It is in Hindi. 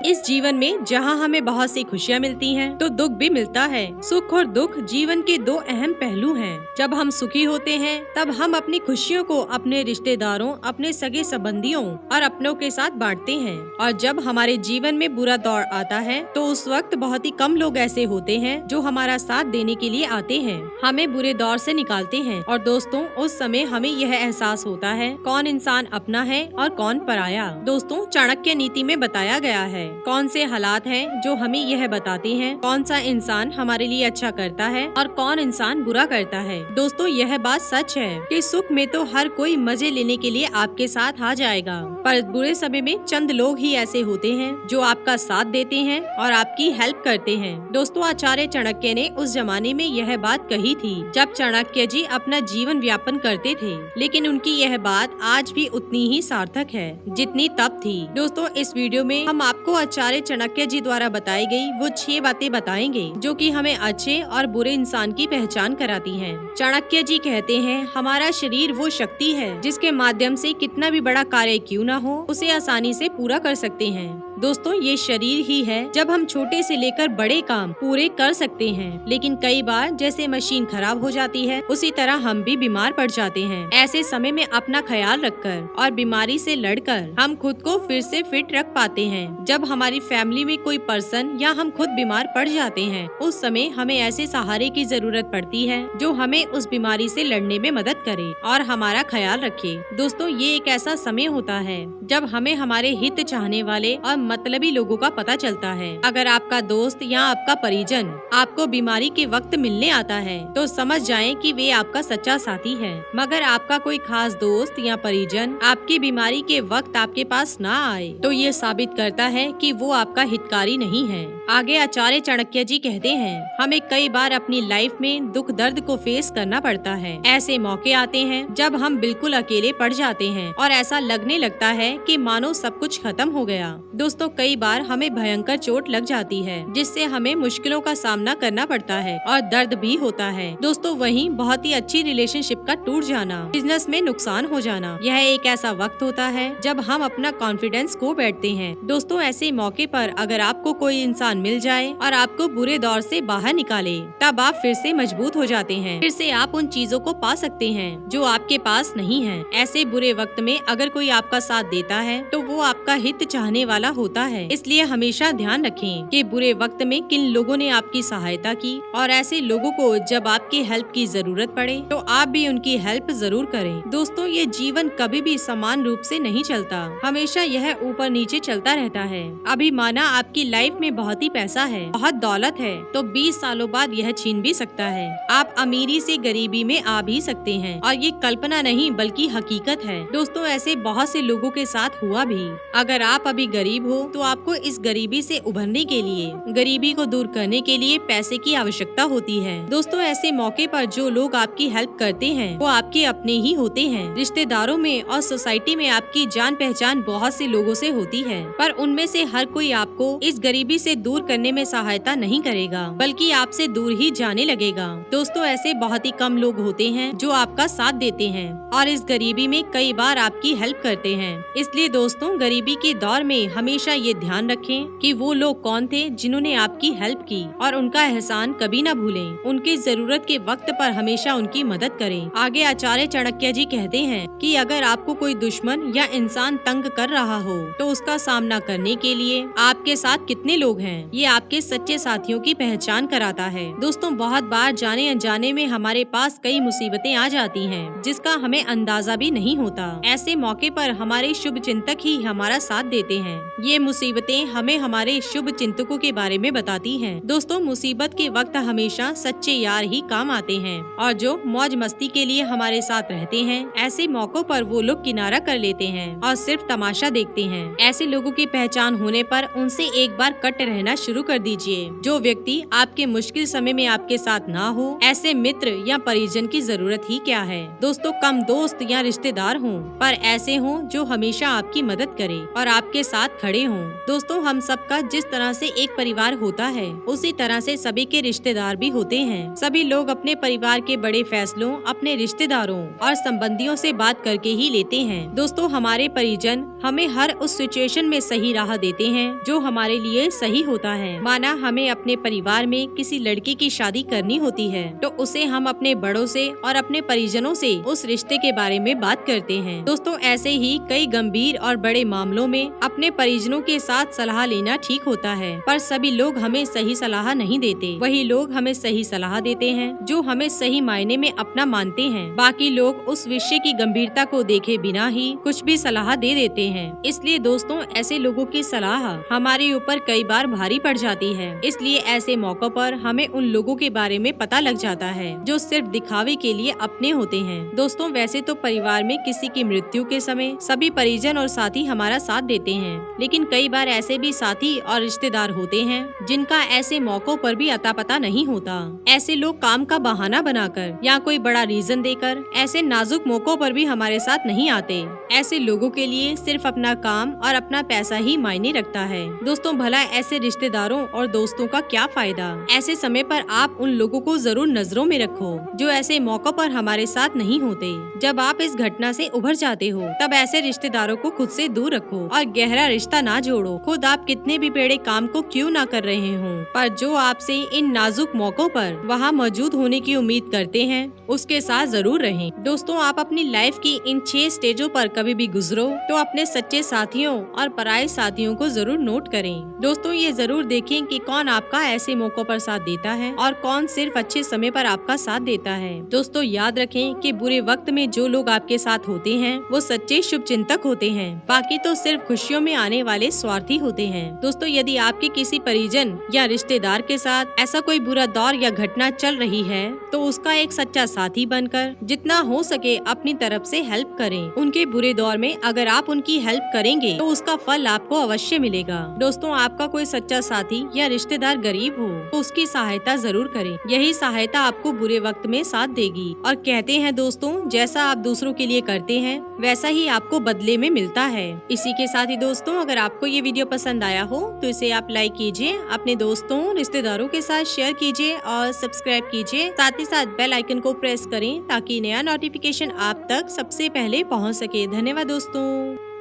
इस जीवन में जहाँ हमें बहुत सी खुशियाँ मिलती हैं, तो दुख भी मिलता है। सुख और दुख जीवन के दो अहम पहलू हैं। जब हम सुखी होते हैं तब हम अपनी खुशियों को अपने रिश्तेदारों, अपने सगे संबंधियों और अपनों के साथ बांटते हैं। और जब हमारे जीवन में बुरा दौर आता है तो उस वक्त बहुत ही कम लोग ऐसे होते हैं जो हमारा साथ देने के लिए आते हैं, हमें बुरे दौर से निकालते हैं। और दोस्तों, उस समय हमें यह एहसास होता है कौन इंसान अपना है और कौन पराया। दोस्तों, चाणक्य नीति में बताया गया है कौन से हालात हैं जो हमें यह बताते हैं कौन सा इंसान हमारे लिए अच्छा करता है और कौन इंसान बुरा करता है। दोस्तों, यह बात सच है कि सुख में तो हर कोई मजे लेने के लिए आपके साथ आ जाएगा, पर बुरे समय में चंद लोग ही ऐसे होते हैं जो आपका साथ देते हैं और आपकी हेल्प करते हैं। दोस्तों, आचार्य चाणक्य ने उस जमाने में यह बात कही थी जब चाणक्य जी अपना जीवन व्यापन करते थे, लेकिन उनकी यह बात आज भी उतनी ही सार्थक है जितनी तब थी। दोस्तों, इस वीडियो में हम आपको आचार्य चाणक्य जी द्वारा बताई गई वो 6 बातें बताएंगे जो कि हमें अच्छे और बुरे इंसान की पहचान कराती हैं। चाणक्य जी कहते हैं, हमारा शरीर वो शक्ति है जिसके माध्यम से कितना भी बड़ा कार्य क्यों न हो उसे आसानी से पूरा कर सकते हैं। दोस्तों, ये शरीर ही है जब हम छोटे से लेकर बड़े काम पूरे कर सकते हैं, लेकिन कई बार जैसे मशीन खराब हो जाती है उसी तरह हम भी बीमार पड़ जाते हैं। ऐसे समय में अपना ख्याल रखकर और बीमारी से लड़कर हम खुद को फिर से फिट रख पाते हैं। जब हमारी फैमिली में कोई पर्सन या हम खुद बीमार पड़ जाते हैं उस समय हमें ऐसे सहारे की जरूरत पड़ती है जो हमें उस बीमारी से लड़ने में मदद करे और हमारा ख्याल रखे। दोस्तों, ये एक ऐसा समय होता है जब हमें हमारे हित चाहने वाले और मतलबी लोगों का पता चलता है। अगर आपका दोस्त या आपका परिजन आपको बीमारी के वक्त मिलने आता है तो समझ जाएं कि वे आपका सच्चा साथी है। मगर आपका कोई खास दोस्त या परिजन आपकी बीमारी के वक्त आपके पास ना आए तो ये साबित करता है कि वो आपका हितकारी नहीं है। आगे आचार्य चाणक्य जी कहते हैं, हमें कई बार अपनी लाइफ में दुख दर्द को फेस करना पड़ता है। ऐसे मौके आते हैं जब हम बिल्कुल अकेले पड़ जाते हैं और ऐसा लगने लगता है कि मानो सब कुछ खत्म हो गया। दोस्तों, कई बार हमें भयंकर चोट लग जाती है जिससे हमें मुश्किलों का सामना करना पड़ता है और दर्द भी होता है। दोस्तों, वहीं बहुत ही अच्छी रिलेशनशिप का टूट जाना, बिजनेस में नुकसान हो जाना, यह एक ऐसा वक्त होता है जब हम अपना कॉन्फिडेंस खो बैठते हैं। दोस्तों, ऐसे मौके पर अगर आपको कोई इंसान मिल जाए और आपको बुरे दौर से बाहर निकाले तब आप फिर से मजबूत हो जाते हैं। फिर से आप उन चीजों को पा सकते हैं जो आपके पास नहीं है। ऐसे बुरे वक्त में अगर कोई आपका साथ देता है तो वो आपका हित चाहने वाला होता है। इसलिए हमेशा ध्यान रखें कि बुरे वक्त में किन लोगों ने आपकी सहायता की और ऐसे लोगों को जब आपकी हेल्प की जरूरत पड़े तो आप भी उनकी हेल्प जरूर करें। दोस्तों, ये जीवन कभी भी समान रूप से नहीं चलता, हमेशा यह ऊपर नीचे चलता रहता है। अभी माना आपकी लाइफ में बहुत ही पैसा है, बहुत दौलत है, तो 20 सालों बाद यह छीन भी सकता है। आप अमीरी से गरीबी में आ भी सकते हैं और ये कल्पना नहीं बल्कि हकीकत है। दोस्तों, ऐसे बहुत से लोगों के साथ हुआ भी। अगर आप अभी गरीब हो तो आपको इस गरीबी से उभरने के लिए, गरीबी को दूर करने के लिए पैसे की आवश्यकता होती है। दोस्तों, ऐसे मौके पर जो लोग आपकी हेल्प करते हैं वो आपके अपने ही होते हैं। रिश्तेदारों में और सोसाइटी में आपकी जान पहचान बहुत से लोगों से होती है, पर उनमें से हर कोई आपको इस गरीबी से दूर करने में सहायता नहीं करेगा बल्कि आपसे दूर ही जाने लगेगा। दोस्तों, ऐसे बहुत ही कम लोग होते हैं जो आपका साथ देते हैं और इस गरीबी में कई बार आपकी हेल्प करते हैं। इसलिए दोस्तों, गरीबी के दौर में हमेशा ये ध्यान रखें कि वो लोग कौन थे जिन्होंने आपकी हेल्प की और उनका एहसान कभी न भूलें। उनकी जरूरत के वक्त पर हमेशा उनकी मदद करें। आगे आचार्य चाणक्य जी कहते हैं कि अगर आपको कोई दुश्मन या इंसान तंग कर रहा हो तो उसका सामना करने के लिए आपके साथ कितने लोग हैं, ये आपके सच्चे साथियों की पहचान कराता है। दोस्तों, बहुत बार जाने अनजाने में हमारे पास कई मुसीबतें आ जाती हैं जिसका हमें अंदाजा भी नहीं होता। ऐसे मौके पर हमारे शुभ चिंतक ही हमारा साथ देते हैं। ये मुसीबतें हमें हमारे शुभ चिंतकों के बारे में बताती हैं। दोस्तों, मुसीबत के वक्त हमेशा सच्चे यार ही काम आते हैं और जो मौज मस्ती के लिए हमारे साथ रहते हैं, ऐसे मौकों पर वो लोग किनारा कर लेते हैं और सिर्फ तमाशा देखते हैं। ऐसे लोगों की पहचान होने पर उनसे एक बार कट रहना बनाना शुरू कर दीजिए। जो व्यक्ति आपके मुश्किल समय में आपके साथ ना हो, ऐसे मित्र या परिजन की जरूरत ही क्या है। दोस्तों, कम दोस्त या रिश्तेदार हों, पर ऐसे हों जो हमेशा आपकी मदद करे और आपके साथ खड़े हों। दोस्तों, हम सबका जिस तरह से एक परिवार होता है, उसी तरह से सभी के रिश्तेदार भी होते हैं। सभी लोग अपने परिवार के बड़े फैसलों अपने रिश्तेदारों और संबंधियों से बात करके ही लेते हैं। दोस्तों, हमारे परिजन हमें हर उस सिचुएशन में सही राह देते हैं जो हमारे लिए सही होता है। माना हमें अपने परिवार में किसी लड़की की शादी करनी होती है, तो उसे हम अपने बड़ों से और अपने परिजनों से उस रिश्ते के बारे में बात करते हैं। दोस्तों, ऐसे ही कई गंभीर और बड़े मामलों में अपने परिजनों के साथ सलाह लेना ठीक होता है, पर सभी लोग हमें सही सलाह नहीं देते। वही लोग हमें सही सलाह देते हैं जो हमें सही मायने में अपना मानते हैं। बाकी लोग उस विषय की गंभीरता को देखे बिना ही कुछ भी सलाह दे देते हैं। इसलिए दोस्तों, ऐसे लोगों की सलाह हमारे ऊपर कई बार भारी पड़ जाती है। इसलिए ऐसे मौकों पर हमें उन लोगों के बारे में पता लग जाता है जो सिर्फ दिखावे के लिए अपने होते हैं। दोस्तों, वैसे तो परिवार में किसी की मृत्यु के समय सभी परिजन और साथी हमारा साथ देते हैं, लेकिन कई बार ऐसे भी साथी और रिश्तेदार होते हैं जिनका ऐसे मौकों पर भी अता पता नहीं होता। ऐसे लोग काम का बहाना बनाकर या कोई बड़ा रीजन देकर ऐसे नाजुक मौकों पर भी हमारे साथ नहीं आते। ऐसे लोगों के लिए सिर्फ अपना काम और अपना पैसा ही मायने रखता है। दोस्तों, भला ऐसे रिश्तेदारों और दोस्तों का क्या फायदा। ऐसे समय पर आप उन लोगों को जरूर नजरों में रखो जो ऐसे मौकों पर हमारे साथ नहीं होते। जब आप इस घटना से उभर जाते हो, तब ऐसे रिश्तेदारों को खुद से दूर रखो और गहरा रिश्ता ना जोड़ो। खुद आप कितने भी बड़े काम को क्यों ना कर रहे हो, पर जो आपसे इन नाजुक मौकों पर वहाँ मौजूद होने की उम्मीद करते हैं, उसके साथ जरूर रहें। दोस्तों, आप अपनी लाइफ की इन 6 स्टेजों पर कभी भी गुजरो तो अपने सच्चे साथियों और पराये साथियों को जरूर नोट करें। दोस्तों, ये जरूर देखें कि कौन आपका ऐसे मौकों पर साथ देता है और कौन सिर्फ अच्छे समय पर आपका साथ देता है। दोस्तों, याद रखें कि बुरे वक्त में जो लोग आपके साथ होते हैं वो सच्चे शुभ चिंतक होते हैं, बाकी तो सिर्फ खुशियों में आने वाले स्वार्थी होते हैं। दोस्तों, यदि आपके किसी परिजन या रिश्तेदार के साथ ऐसा कोई बुरा दौर या घटना चल रही है, तो उसका एक सच्चा साथी बनकर जितना हो सके अपनी तरफ से हेल्प करें। उनके बुरे दौर में अगर आप उनकी हेल्प करेंगे तो उसका फल आपको अवश्य मिलेगा। दोस्तों, आपका कोई सच्चा साथी या रिश्तेदार गरीब हो तो उसकी सहायता जरूर करें। यही सहायता आपको बुरे वक्त में साथ देगी। और कहते हैं दोस्तों, जैसा आप दूसरों के लिए करते हैं वैसा ही आपको बदले में मिलता है। इसी के साथ ही दोस्तों, अगर आपको ये वीडियो पसंद आया हो तो इसे आप लाइक कीजिए, अपने दोस्तों रिश्तेदारों के साथ शेयर कीजिए और सब्सक्राइब कीजिए। साथ ही साथ बेल आइकन को प्रेस करें ताकि नया नोटिफिकेशन आप तक सबसे पहले पहुंच सके। धन्यवाद दोस्तों।